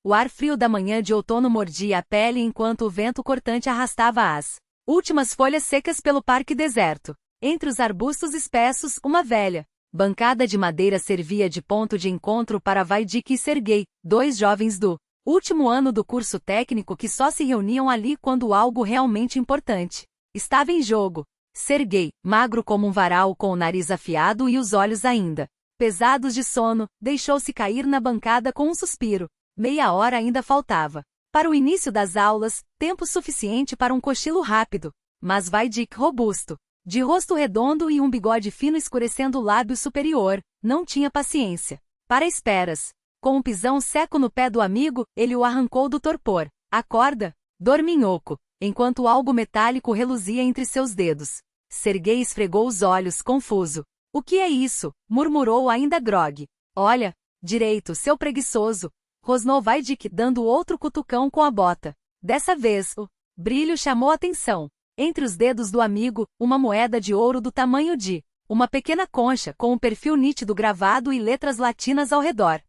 O ar frio da manhã de outono mordia a pele enquanto o vento cortante arrastava as últimas folhas secas pelo parque deserto. Entre os arbustos espessos, uma velha bancada de madeira servia de ponto de encontro para Vaidik e Sergei, dois jovens do último ano do curso técnico que só se reuniam ali quando algo realmente importante estava em jogo. Sergei, magro como um varal com o nariz afiado e os olhos ainda pesados de sono, deixou-se cair na bancada com um suspiro. Meia hora ainda faltava para o início das aulas, tempo suficiente para um cochilo rápido. Mas Vaidik, robusto, de rosto redondo e um bigode fino escurecendo o lábio superior, não tinha paciência para esperas. Com um pisão seco no pé do amigo, ele o arrancou do torpor. Acorda, dorminhoco, enquanto algo metálico reluzia entre seus dedos. Sergei esfregou os olhos, confuso. O que é isso? Murmurou ainda grogue. Olha, direito, seu preguiçoso, rosnou Vaidik dando outro cutucão com a bota. Dessa vez, o brilho chamou atenção. Entre os dedos do amigo, uma moeda de ouro do tamanho de uma pequena concha com um perfil nítido gravado e letras latinas ao redor.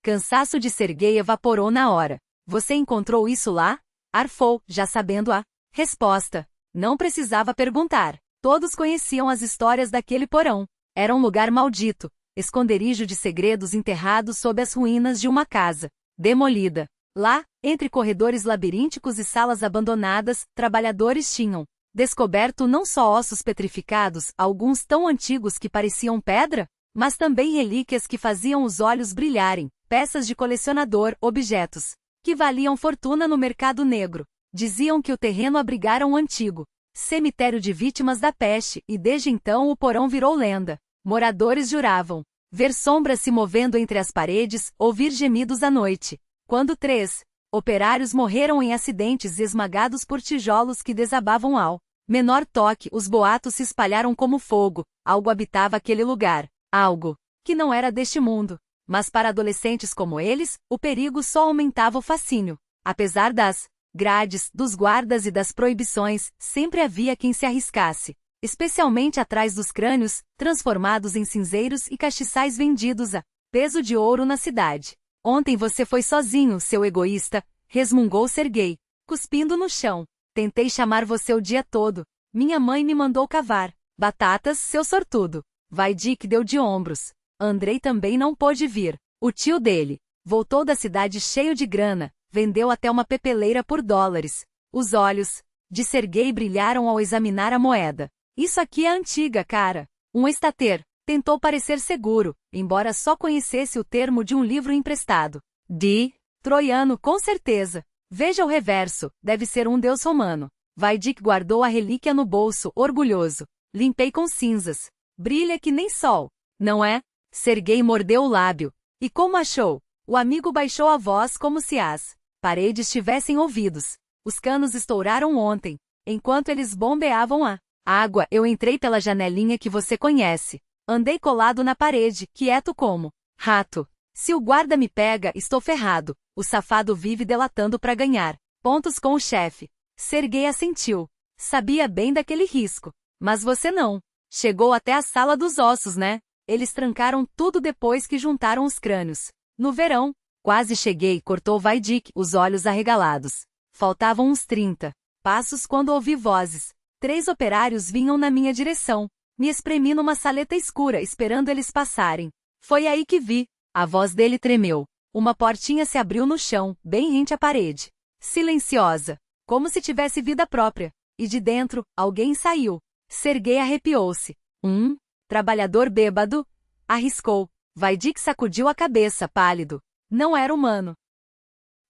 Cansaço de Sergei evaporou na hora. Você encontrou isso lá? Arfou, já sabendo a resposta. Não precisava perguntar. Todos conheciam as histórias daquele porão. Era um lugar maldito, esconderijo de segredos enterrados sob as ruínas de uma casa demolida. Lá, entre corredores labirínticos e salas abandonadas, trabalhadores tinham descoberto não só ossos petrificados, alguns tão antigos que pareciam pedra, mas também relíquias que faziam os olhos brilharem, peças de colecionador, objetos que valiam fortuna no mercado negro. Diziam que o terreno abrigara um antigo cemitério de vítimas da peste, e desde então o porão virou lenda. Moradores juravam ver sombras se movendo entre as paredes, ouvir gemidos à noite. Quando 3 operários morreram em acidentes esmagados por tijolos que desabavam ao menor toque, os boatos se espalharam como fogo. Algo habitava aquele lugar. Algo que não era deste mundo. Mas para adolescentes como eles, o perigo só aumentava o fascínio. Apesar das grades, dos guardas e das proibições, sempre havia quem se arriscasse. Especialmente atrás dos crânios, transformados em cinzeiros e castiçais vendidos a peso de ouro na cidade. Ontem você foi sozinho, seu egoísta, resmungou Sergei, cuspindo no chão. Tentei chamar você o dia todo. Minha mãe me mandou cavar batatas, seu sortudo. Vaidik deu de ombros. Andrei também não pôde vir. O tio dele voltou da cidade cheio de grana, vendeu até uma pepeleira por $. Os olhos de Sergei brilharam ao examinar a moeda. Isso aqui é antiga, cara. Um estater. Tentou parecer seguro, embora só conhecesse o termo de um livro emprestado. De troiano, com certeza. Veja o reverso, deve ser um deus romano. Vaidik guardou a relíquia no bolso, orgulhoso. Limpei com cinzas. Brilha que nem sol, não é? Sergei mordeu o lábio. E como achou? O amigo baixou a voz como se as paredes tivessem ouvidos. Os canos estouraram ontem. Enquanto eles bombeavam a água, eu entrei pela janelinha que você conhece. Andei colado na parede, quieto como rato. Se o guarda me pega, estou ferrado. O safado vive delatando para ganhar pontos com o chefe. Sergei assentiu. Sabia bem daquele risco. Mas você não. Chegou até a sala dos ossos, né? Eles trancaram tudo depois que juntaram os crânios. No verão. Quase cheguei, cortou Vaidik, os olhos arregalados. Faltavam uns 30 passos quando ouvi vozes. 3 operários vinham na minha direção. Me espremi numa saleta escura esperando eles passarem. Foi aí que vi. A voz dele tremeu. Uma portinha se abriu no chão, bem rente à parede. Silenciosa. Como se tivesse vida própria. E de dentro, alguém saiu. Sergei arrepiou-se. Trabalhador bêbado? Arriscou. Vaidik sacudiu a cabeça, pálido. Não era humano.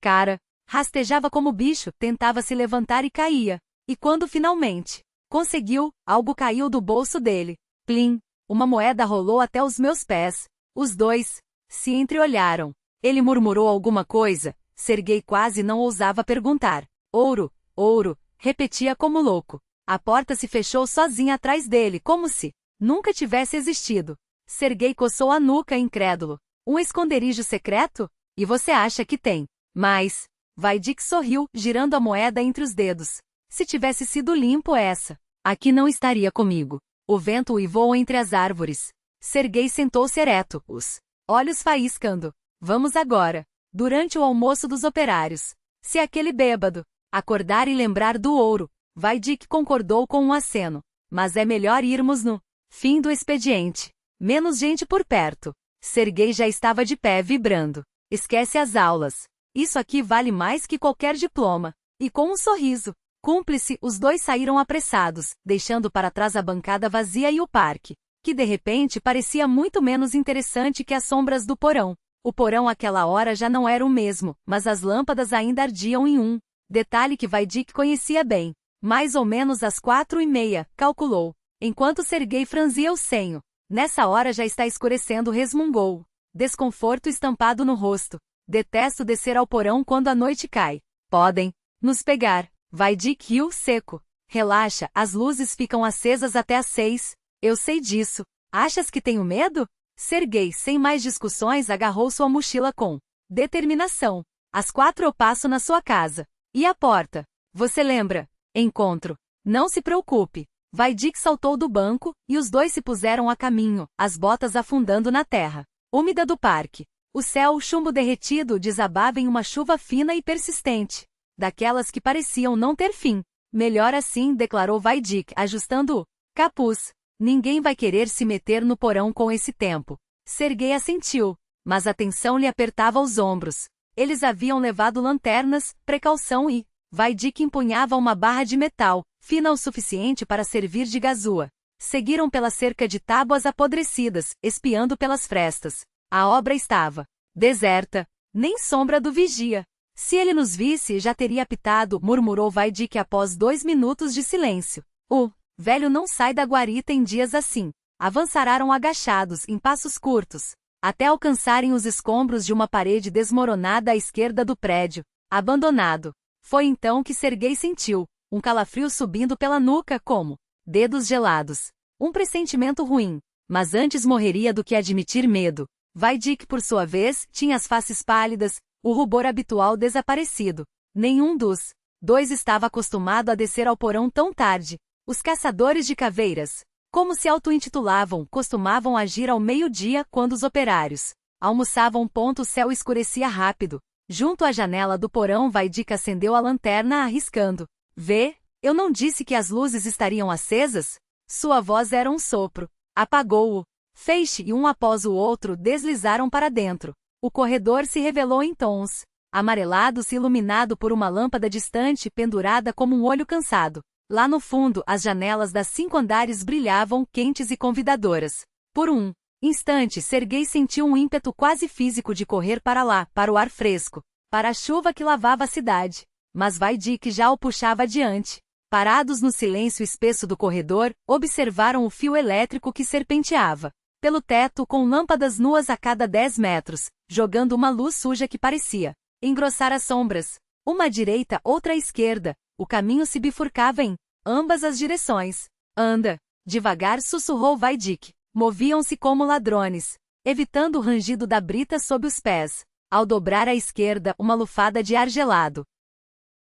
Cara, rastejava como bicho, tentava se levantar e caía. E quando finalmente conseguiu, algo caiu do bolso dele. Plim! Uma moeda rolou até os meus pés. Os dois se entreolharam. Ele murmurou alguma coisa. Sergei quase não ousava perguntar. Ouro, ouro, repetia como louco. A porta se fechou sozinha atrás dele, como se nunca tivesse existido. Sergei coçou a nuca, incrédulo. Um esconderijo secreto? E você acha que tem? Mas Vaidik sorriu, girando a moeda entre os dedos. Se tivesse sido limpo essa, aqui não estaria comigo. O vento uivou entre as árvores. Sergei sentou-se ereto, os olhos faiscando. Vamos agora. durante o almoço dos operários. Se aquele bêbado acordar e lembrar do ouro, Vaidik concordou com um aceno. Mas é melhor irmos no fim do expediente. Menos gente por perto. Serguei já estava de pé vibrando. Esquece as aulas. Isso aqui vale mais que qualquer diploma. E com um sorriso cúmplice, os dois saíram apressados, deixando para trás a bancada vazia e o parque, que de repente parecia muito menos interessante que as sombras do porão. O porão àquela hora já não era o mesmo, mas as lâmpadas ainda ardiam em um detalhe que Vaidik conhecia bem. Mais ou menos às 4:30, calculou, enquanto Serguei franzia o senho. Nessa hora já está escurecendo, resmungou. Desconforto estampado no rosto. Detesto descer ao porão quando a noite cai. Podem nos pegar. Vaidik riu seco. Relaxa, as luzes ficam acesas até às 6. Eu sei disso. Achas que tenho medo? Serguei, sem mais discussões, agarrou sua mochila com determinação. Às 4 eu passo na sua casa. E a porta? Você lembra? Encontro. Não se preocupe. Vaidik saltou do banco, e os dois se puseram a caminho, as botas afundando na terra úmida do parque. O céu, chumbo derretido, desabava em uma chuva fina e persistente. Daquelas que pareciam não ter fim. Melhor assim, declarou Vaidik, ajustando o capuz. Ninguém vai querer se meter no porão com esse tempo. Serguei assentiu, mas a tensão lhe apertava os ombros. Eles haviam levado lanternas, precaução e Vaidik empunhava uma barra de metal, fina o suficiente para servir de gazua. Seguiram pela cerca de tábuas apodrecidas, espiando pelas frestas. A obra estava deserta, nem sombra do vigia. Se ele nos visse, já teria apitado, murmurou Vaidik após 2 minutos de silêncio. O velho não sai da guarita em dias assim. Avançaram agachados, em passos curtos, até alcançarem os escombros de uma parede desmoronada à esquerda do prédio, abandonado. Foi então que Serguei sentiu um calafrio subindo pela nuca como dedos gelados. Um pressentimento ruim, mas antes morreria do que admitir medo. Vaidik, por sua vez, tinha as faces pálidas, o rubor habitual desaparecido. Nenhum dos dois estava acostumado a descer ao porão tão tarde. Os caçadores de caveiras, como se auto-intitulavam, costumavam agir ao meio-dia quando os operários almoçavam. O céu escurecia rápido. Junto à janela do porão, Vaidik acendeu a lanterna arriscando. Vê, eu não disse que as luzes estariam acesas? Sua voz era um sopro. Apagou-o. Feixe e um após o outro deslizaram para dentro. O corredor se revelou em tons amarelados, iluminado por uma lâmpada distante pendurada como um olho cansado. Lá no fundo, as janelas das 5 andares brilhavam, quentes e convidadoras. Por um instante, Serguei sentiu um ímpeto quase físico de correr para lá, para o ar fresco, para a chuva que lavava a cidade. Mas Vaidik já o puxava adiante. Parados no silêncio espesso do corredor, observaram o fio elétrico que serpenteava pelo teto com lâmpadas nuas a cada 10 metros, jogando uma luz suja que parecia engrossar as sombras. Uma à direita, outra à esquerda. O caminho se bifurcava em ambas as direções. Anda. Devagar, sussurrou Vaidik. Moviam-se como ladrões, evitando o rangido da brita sob os pés. Ao dobrar à esquerda, uma lufada de ar gelado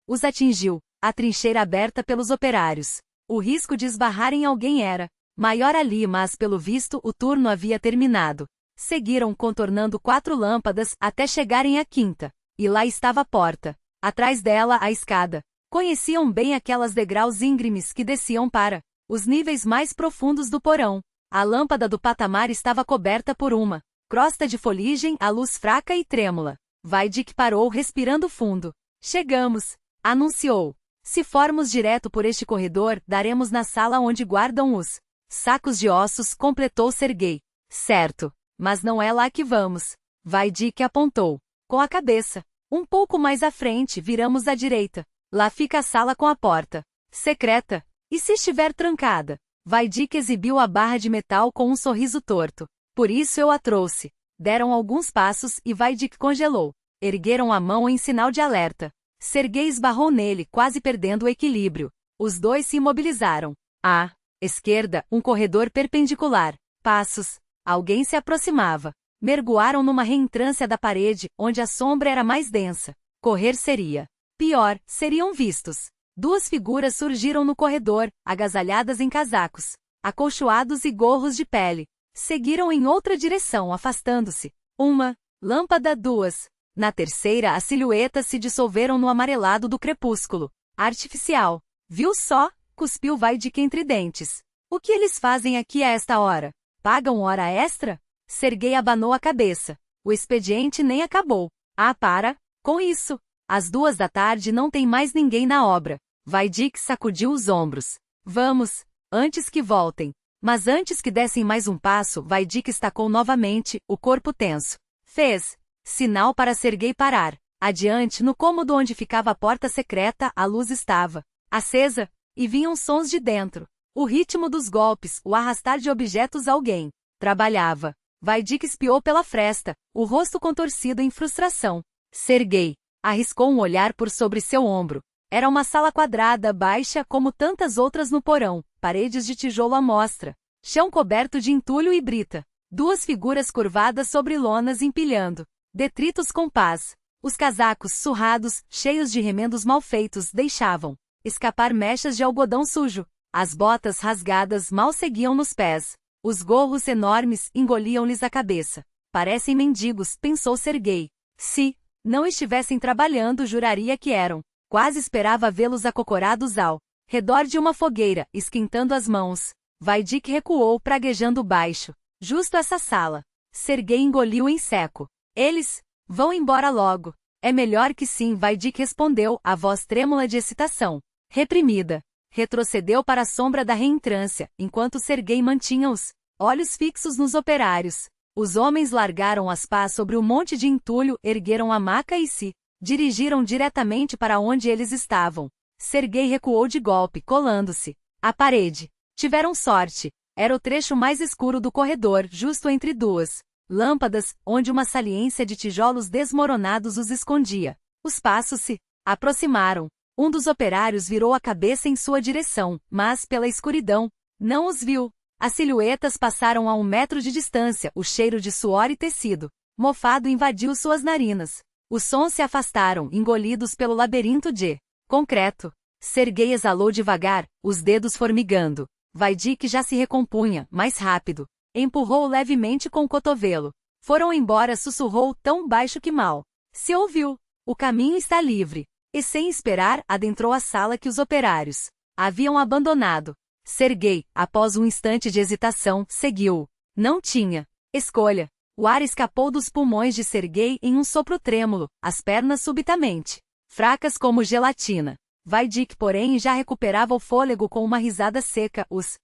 os atingiu. A trincheira aberta pelos operários. O risco de esbarrar em alguém era maior ali, mas pelo visto o turno havia terminado. Seguiram contornando 4 lâmpadas até chegarem à 5ª. E lá estava a porta. Atrás dela, a escada. Conheciam bem aquelas degraus íngremes que desciam para os níveis mais profundos do porão. A lâmpada do patamar estava coberta por uma crosta de foligem, a luz fraca e trêmula. Vaidik parou, respirando fundo. Chegamos, anunciou. Se formos direto por este corredor, daremos na sala onde guardam os sacos de ossos, completou Serguei. Certo, mas não é lá que vamos. Vaidik apontou com a cabeça. Um pouco mais à frente, viramos à direita. Lá fica a sala com a porta secreta. E se estiver trancada? Vaidik exibiu a barra de metal com um sorriso torto. Por isso eu a trouxe. Deram alguns passos e Vaidik congelou. Ergueram a mão em sinal de alerta. Serguei esbarrou nele, quase perdendo o equilíbrio. Os dois se imobilizaram. À esquerda, um corredor perpendicular. Passos. Alguém se aproximava. Mergulharam numa reentrância da parede, onde a sombra era mais densa. Correr seria pior, seriam vistos. 2 figuras surgiram no corredor, agasalhadas em casacos, acolchoados e gorros de pele. Seguiram em outra direção, afastando-se. Uma lâmpada, 2 Na terceira, as silhuetas se dissolveram no amarelado do crepúsculo. Artificial. Viu só? Cuspiu Vaidic entre dentes. O que eles fazem aqui a esta hora? Pagam hora extra? Sergei abanou a cabeça. O expediente nem acabou. Ah, para! Com isso! Às 2 da tarde não tem mais ninguém na obra. Vaidic sacudiu os ombros. Vamos, antes que voltem. Mas antes que dessem mais um passo, Vaidic estacou novamente, o corpo tenso. Fez sinal para Sergei parar. Adiante, no cômodo onde ficava a porta secreta, a luz estava acesa, e vinham sons de dentro. O ritmo dos golpes, o arrastar de objetos a alguém. Trabalhava. Vaidic espiou pela fresta, o rosto contorcido em frustração. Sergei arriscou um olhar por sobre seu ombro. Era uma sala quadrada, baixa, como tantas outras no porão, paredes de tijolo à mostra, chão coberto de entulho e brita. 2 figuras curvadas sobre lonas empilhando detritos com pás. Os casacos surrados, cheios de remendos mal feitos, deixavam escapar mechas de algodão sujo. As botas rasgadas mal seguiam nos pés. Os gorros enormes engoliam-lhes a cabeça. Parecem mendigos, pensou Sergei. Se não estivessem trabalhando, juraria que eram. Quase esperava vê-los acocorados ao redor de uma fogueira, esquentando as mãos. Vaidic recuou, praguejando baixo. Justo essa sala. Sergei engoliu em seco. Eles vão embora logo. É melhor que sim, Vaidic respondeu, a voz trêmula de excitação. Reprimida. Retrocedeu para a sombra da reentrância, enquanto Sergei mantinha os olhos fixos nos operários. Os homens largaram as pás sobre o monte de entulho, ergueram a maca e se dirigiram diretamente para onde eles estavam. Sergei recuou de golpe, colando-se à parede. Tiveram sorte. Era o trecho mais escuro do corredor, justo entre 2 lâmpadas, onde uma saliência de tijolos desmoronados os escondia. Os passos se aproximaram. Um dos operários virou a cabeça em sua direção, mas, pela escuridão, não os viu. As silhuetas passaram a 1 metro de distância, o cheiro de suor e tecido mofado invadiu suas narinas. Os sons se afastaram, engolidos pelo labirinto de concreto. Sergei exalou devagar, os dedos formigando. Vaidic já se recompunha, mais rápido. Empurrou-o levemente com o cotovelo. Foram embora, sussurrou tão baixo que mal se ouviu. O caminho está livre. E sem esperar, adentrou a sala que os operários haviam abandonado. Sergei, após um instante de hesitação, seguiu-o. Não tinha escolha. O ar escapou dos pulmões de Sergei em um sopro trêmulo, as pernas subitamente fracas como gelatina. Vaidic, porém, já recuperava o fôlego com uma risada seca, os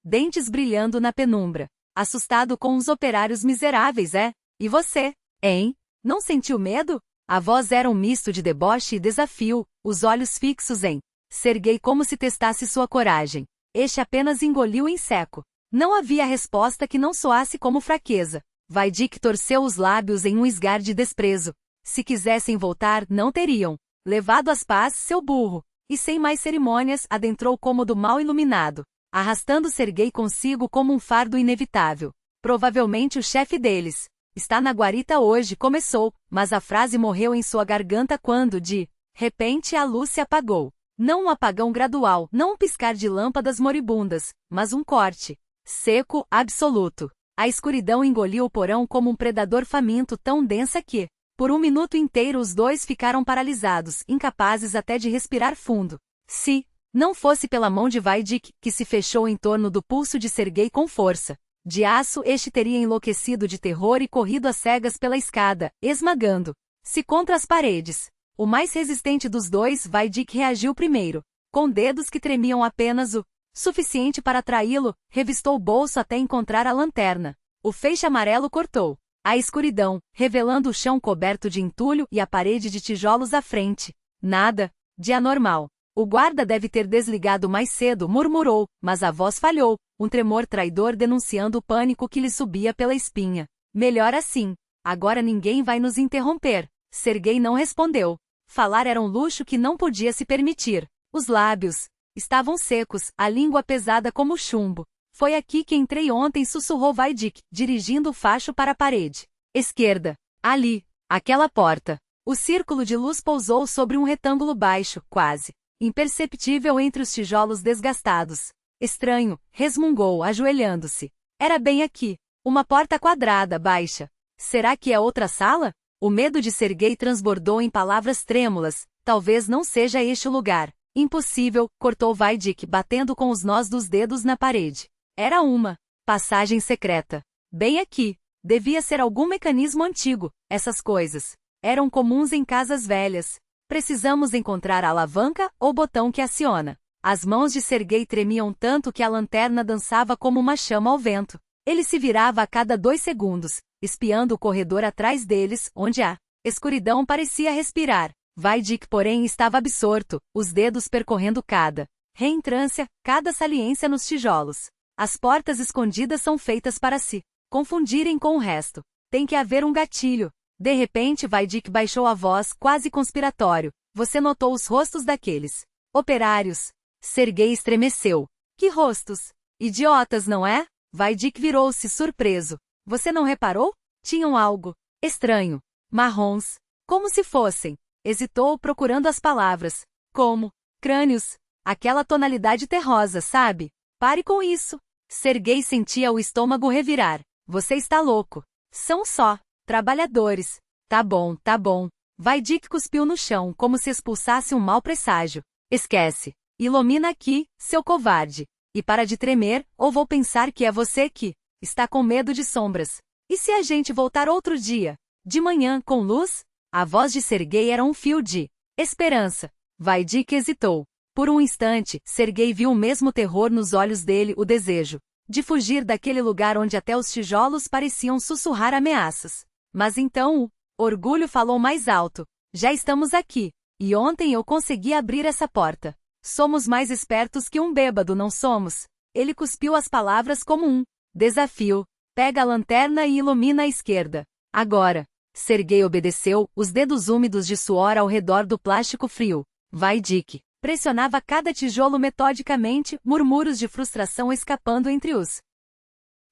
dentes brilhando na penumbra. Assustado com os operários miseráveis, é? E você, hein? Não sentiu medo? A voz era um misto de deboche e desafio, os olhos fixos em Sergei como se testasse sua coragem. Este apenas engoliu em seco. Não havia resposta que não soasse como fraqueza. Vaidic torceu os lábios em um esgar de desprezo. Se quisessem voltar, não teriam levado as pás, seu burro. E sem mais cerimônias, adentrou o cômodo mal iluminado, arrastando Sergei consigo como um fardo inevitável. Provavelmente o chefe deles está na guarita hoje, começou, mas a frase morreu em sua garganta quando, de repente, a luz se apagou. Não um apagão gradual, não um piscar de lâmpadas moribundas, mas um corte seco, absoluto. A escuridão engoliu o porão como um predador faminto, tão densa que, por um minuto inteiro, os dois ficaram paralisados, incapazes até de respirar fundo. Se não fosse pela mão de Vaidic, que se fechou em torno do pulso de Sergei com força de aço, este teria enlouquecido de terror e corrido às cegas pela escada, esmagando-se contra as paredes. O mais resistente dos dois, Vaidic, reagiu primeiro. Com dedos que tremiam apenas o suficiente para atraí-lo, revistou o bolso até encontrar a lanterna. O feixe amarelo cortou a escuridão, revelando o chão coberto de entulho e a parede de tijolos à frente. Nada de anormal. O guarda deve ter desligado mais cedo, murmurou, mas a voz falhou, um tremor traidor denunciando o pânico que lhe subia pela espinha. Melhor assim. Agora ninguém vai nos interromper. Sergei não respondeu. Falar era um luxo que não podia se permitir. Os lábios estavam secos, a língua pesada como chumbo. Foi aqui que entrei ontem, sussurrou Vaidic, dirigindo o facho para a parede esquerda. Ali, aquela porta. O círculo de luz pousou sobre um retângulo baixo, quase imperceptível entre os tijolos desgastados. Estranho, resmungou, ajoelhando-se. Era bem aqui. Uma porta quadrada, baixa. Será que é outra sala? O medo de Serguei transbordou em palavras trêmulas. Talvez não seja este o lugar. Impossível, cortou Vaidik, batendo com os nós dos dedos na parede. Era uma passagem secreta. Bem aqui. Devia ser algum mecanismo antigo. Essas coisas eram comuns em casas velhas. Precisamos encontrar a alavanca ou botão que aciona. As mãos de Serguei tremiam tanto que a lanterna dançava como uma chama ao vento. Ele se virava a cada 2 segundos, espiando o corredor atrás deles, onde a escuridão parecia respirar. Vaidik, porém, estava absorto, os dedos percorrendo cada reentrância, cada saliência nos tijolos. As portas escondidas são feitas para se confundirem com o resto. Tem que haver um gatilho. De repente, Vaidik baixou a voz, quase conspiratório. Você notou os rostos daqueles operários? Serguei estremeceu. Que rostos? Idiotas, não é? Vaidik virou-se surpreso. Você não reparou? Tinham algo estranho. Marrons. Como se fossem. Hesitou, procurando as palavras. Como? Crânios. Aquela tonalidade terrosa, sabe? Pare com isso. Serguei sentia o estômago revirar. Você está louco. São só trabalhadores. Tá bom, tá bom. Vaidik cuspiu no chão, como se expulsasse um mau presságio. Esquece. Ilumina aqui, seu covarde. E para de tremer, ou vou pensar que é você que está com medo de sombras. E se a gente voltar outro dia? De manhã, com luz? A voz de Serguei era um fio de esperança. Vaidik hesitou. Por um instante, Serguei viu o mesmo terror nos olhos dele, o desejo de fugir daquele lugar onde até os tijolos pareciam sussurrar ameaças. Mas então o orgulho falou mais alto. Já estamos aqui. E ontem eu consegui abrir essa porta. Somos mais espertos que um bêbado, não somos? Ele cuspiu as palavras como um desafio. Pega a lanterna e ilumina a esquerda. Agora. Serguei obedeceu, os dedos úmidos de suor ao redor do plástico frio. Vaidik pressionava cada tijolo metodicamente, murmúrios de frustração escapando entre os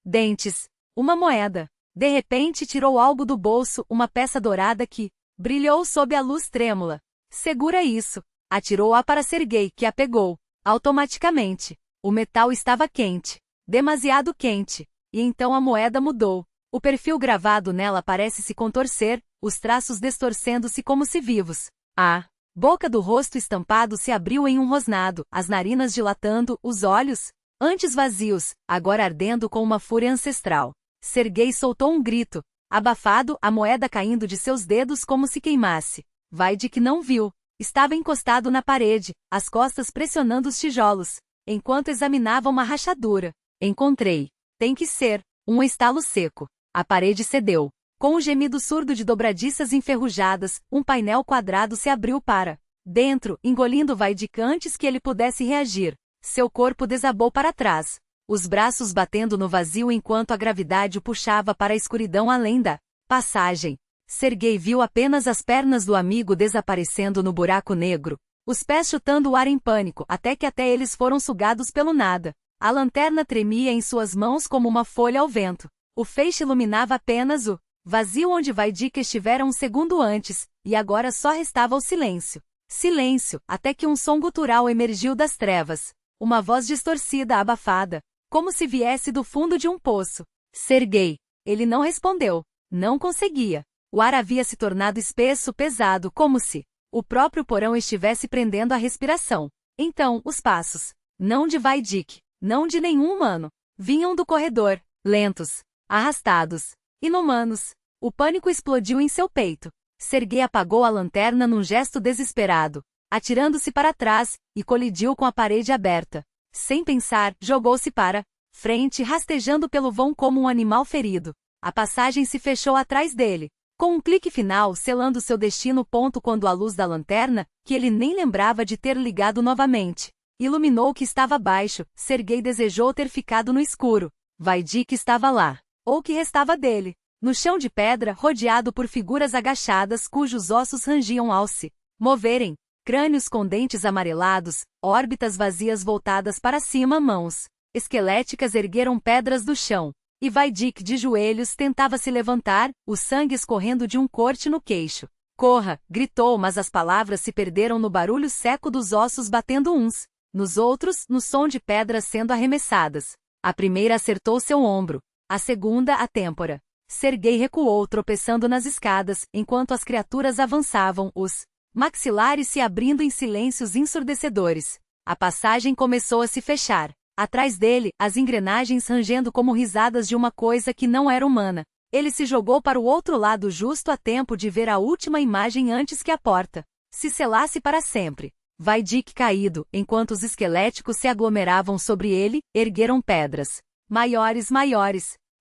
dentes. Uma moeda. De repente tirou algo do bolso, uma peça dourada que brilhou sob a luz trêmula. Segura isso. Atirou-a para Serguei, que a pegou. Automaticamente. O metal estava quente. Demasiado quente. E então a moeda mudou. O perfil gravado nela parece se contorcer, os traços distorcendo-se como se vivos. A boca do rosto estampado se abriu em um rosnado, as narinas dilatando, os olhos, antes vazios, agora ardendo com uma fúria ancestral. Serguei soltou um grito. Abafado, a moeda caindo de seus dedos como se queimasse. Vaidik não viu. Estava encostado na parede, as costas pressionando os tijolos, enquanto examinava uma rachadura. Encontrei. Tem que ser. Um estalo seco. A parede cedeu. Com um gemido surdo de dobradiças enferrujadas, um painel quadrado se abriu para dentro, engolindo Vaidik antes que ele pudesse reagir. Seu corpo desabou para trás. Os braços batendo no vazio enquanto a gravidade o puxava para a escuridão além da passagem. Serguei viu apenas as pernas do amigo desaparecendo no buraco negro, os pés chutando o ar em pânico até que até eles foram sugados pelo nada. A lanterna tremia em suas mãos como uma folha ao vento. O feixe iluminava apenas o vazio onde Vaidik estivera um segundo antes, e agora só restava o silêncio. Silêncio, até que um som gutural emergiu das trevas. Uma voz distorcida, abafada, como se viesse do fundo de um poço. Serguei. Ele não respondeu. Não conseguia. O ar havia se tornado espesso, pesado, como se o próprio porão estivesse prendendo a respiração. Então, os passos, não de Vaidik, não de nenhum humano, vinham do corredor, lentos, arrastados, inumanos. O pânico explodiu em seu peito. Serguei apagou a lanterna num gesto desesperado, atirando-se para trás, e colidiu com a parede aberta. Sem pensar, jogou-se para frente, rastejando pelo vão como um animal ferido. A passagem se fechou atrás dele, com um clique final selando seu destino. Quando a luz da lanterna, que ele nem lembrava de ter ligado novamente, iluminou o que estava abaixo, Serguei desejou ter ficado no escuro. Vaidik estava lá. Ou o que restava dele. No chão de pedra, rodeado por figuras agachadas cujos ossos rangiam ao se moverem. Crânios com dentes amarelados, órbitas vazias voltadas para cima, mãos esqueléticas ergueram pedras do chão. E Vaidik, de joelhos, tentava se levantar, o sangue escorrendo de um corte no queixo. Corra! Gritou, mas as palavras se perderam no barulho seco dos ossos batendo uns nos outros, no som de pedras sendo arremessadas. A primeira acertou seu ombro. A segunda, a têmpora. Serguei recuou, tropeçando nas escadas, enquanto as criaturas avançavam, os maxilares se abrindo em silêncios ensurdecedores. A passagem começou a se fechar. Atrás dele, as engrenagens rangendo como risadas de uma coisa que não era humana. Ele se jogou para o outro lado justo a tempo de ver a última imagem antes que a porta se selasse para sempre. Vai Dick caído, enquanto os esqueléticos se aglomeravam sobre ele, ergueram pedras maiores,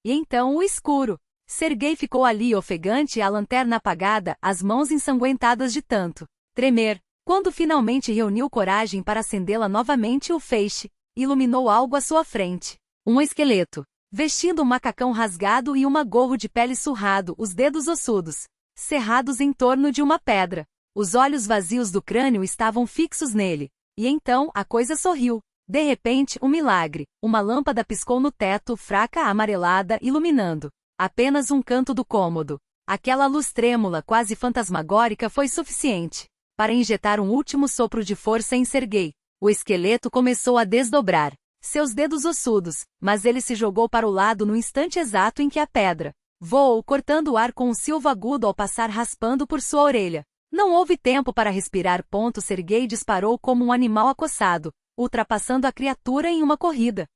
e então o escuro. Serguei ficou ali ofegante, a lanterna apagada, as mãos ensanguentadas de tanto tremer. Quando finalmente reuniu coragem para acendê-la novamente, o feixe iluminou algo à sua frente. Um esqueleto, vestindo um macacão rasgado e uma gorro de pele surrado, os dedos ossudos cerrados em torno de uma pedra. Os olhos vazios do crânio estavam fixos nele. E então, a coisa sorriu. De repente, um milagre. Uma lâmpada piscou no teto, fraca, amarelada, iluminando apenas um canto do cômodo. Aquela luz trêmula, quase fantasmagórica, foi suficiente para injetar um último sopro de força em Serguei. O esqueleto começou a desdobrar seus dedos ossudos, mas ele se jogou para o lado no instante exato em que a pedra voou, cortando o ar com um silvo agudo ao passar raspando por sua orelha. Não houve tempo para respirar. Serguei disparou como um animal acossado, ultrapassando a criatura em uma corrida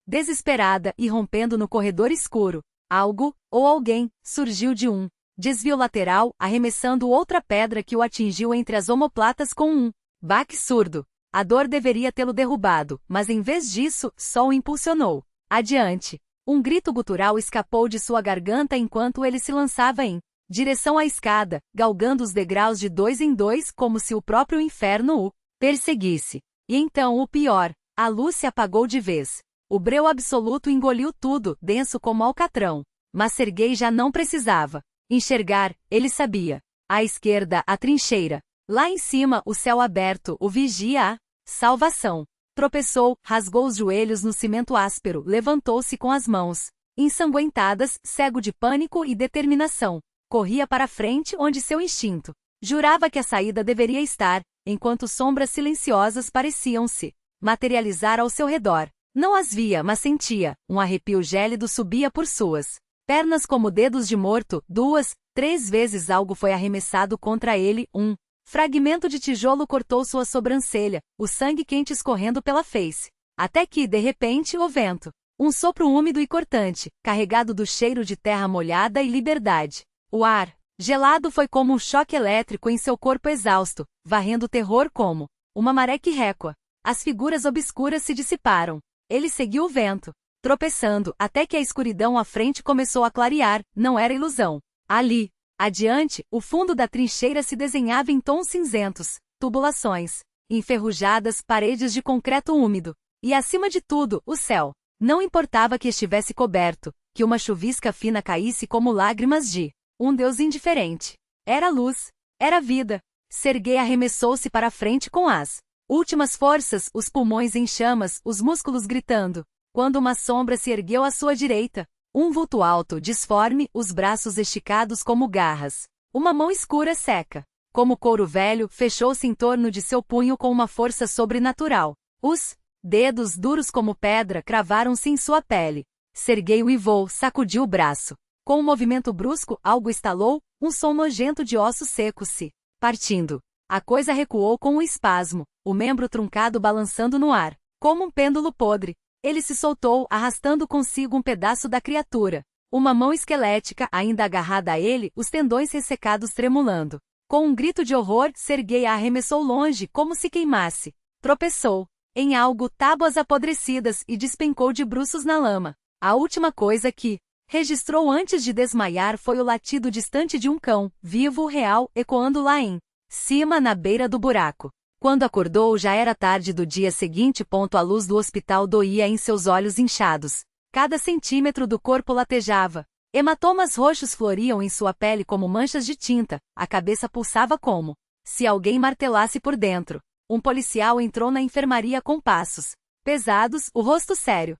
desesperada e rompendo no corredor escuro. Algo, ou alguém, surgiu de um desvio lateral, arremessando outra pedra que o atingiu entre as omoplatas com um baque surdo. A dor deveria tê-lo derrubado, mas em vez disso, só o impulsionou adiante. Um grito gutural escapou de sua garganta enquanto ele se lançava em direção à escada, galgando os degraus de 2 em 2 como se o próprio inferno o perseguisse. E então o pior, a luz se apagou de vez. O breu absoluto engoliu tudo, denso como alcatrão. Mas Serguei já não precisava enxergar, ele sabia. À esquerda, a trincheira. Lá em cima, o céu aberto, o vigia a salvação. Tropeçou, rasgou os joelhos no cimento áspero, levantou-se com as mãos ensanguentadas, cego de pânico e determinação. Corria para frente onde seu instinto jurava que a saída deveria estar, enquanto sombras silenciosas pareciam se materializar ao seu redor. Não as via, mas sentia. Um arrepio gélido subia por suas pernas como dedos de morto. 2, 3 vezes algo foi arremessado contra ele. Um fragmento de tijolo cortou sua sobrancelha, o sangue quente escorrendo pela face. Até que, de repente, o vento. Um sopro úmido e cortante, carregado do cheiro de terra molhada e liberdade. O ar gelado foi como um choque elétrico em seu corpo exausto, varrendo o terror como uma maré que recua. As figuras obscuras se dissiparam. Ele seguiu o vento, tropeçando, até que a escuridão à frente começou a clarear. Não era ilusão. Ali, adiante, o fundo da trincheira se desenhava em tons cinzentos, tubulações enferrujadas, paredes de concreto úmido. E acima de tudo, o céu. Não importava que estivesse coberto, que uma chuvisca fina caísse como lágrimas de um Deus indiferente. Era luz, era vida. Serguei arremessou-se para a frente com as últimas forças, os pulmões em chamas, os músculos gritando. Quando uma sombra se ergueu à sua direita, um vulto alto, disforme, os braços esticados como garras. Uma mão escura seca, como couro velho, fechou-se em torno de seu punho com uma força sobrenatural. Os dedos duros como pedra cravaram-se em sua pele. Serguei uivou, sacudiu o braço. Com um movimento brusco, algo estalou, um som nojento de ossos secos se partindo. A coisa recuou com um espasmo, o membro truncado balançando no ar, como um pêndulo podre. Ele se soltou, arrastando consigo um pedaço da criatura. Uma mão esquelética, ainda agarrada a ele, os tendões ressecados tremulando. Com um grito de horror, Serguei a arremessou longe, como se queimasse. Tropeçou em algo, tábuas apodrecidas, e despencou de bruços na lama. A última coisa que registrou antes de desmaiar foi o latido distante de um cão, vivo, real, ecoando lá em cima na beira do buraco. Quando acordou já era tarde do dia seguinte. A luz do hospital doía em seus olhos inchados. Cada centímetro do corpo latejava. Hematomas roxos floriam em sua pele como manchas de tinta. A cabeça pulsava como se alguém martelasse por dentro. Um policial entrou na enfermaria com passos pesados, o rosto sério.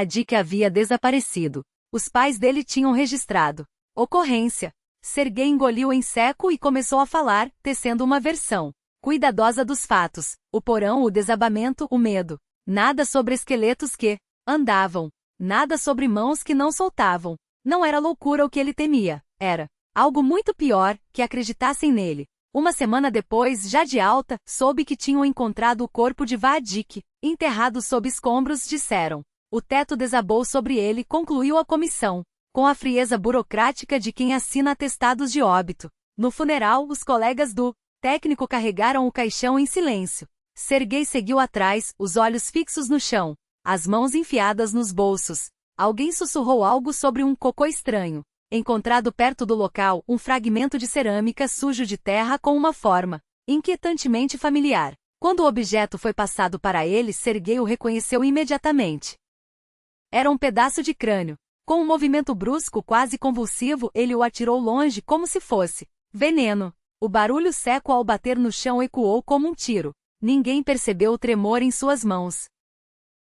Dick havia desaparecido. Os pais dele tinham registrado ocorrência. Serguei engoliu em seco e começou a falar, tecendo uma versão cuidadosa dos fatos. O porão, o desabamento, o medo. Nada sobre esqueletos que andavam. Nada sobre mãos que não soltavam. Não era loucura o que ele temia, era algo muito pior, que acreditassem nele. Uma semana depois, já de alta, soube que tinham encontrado o corpo de Vaadik, enterrado sob escombros, disseram. O teto desabou sobre ele, concluiu a comissão, com a frieza burocrática de quem assina atestados de óbito. No funeral, os colegas do técnico carregaram o caixão em silêncio. Serguei seguiu atrás, os olhos fixos no chão, as mãos enfiadas nos bolsos. Alguém sussurrou algo sobre um cocô estranho. Encontrado perto do local, um fragmento de cerâmica sujo de terra com uma forma inquietantemente familiar. Quando o objeto foi passado para ele, Serguei o reconheceu imediatamente. Era um pedaço de crânio. Com um movimento brusco, quase convulsivo, ele o atirou longe como se fosse veneno. O barulho seco ao bater no chão ecoou como um tiro. Ninguém percebeu o tremor em suas mãos.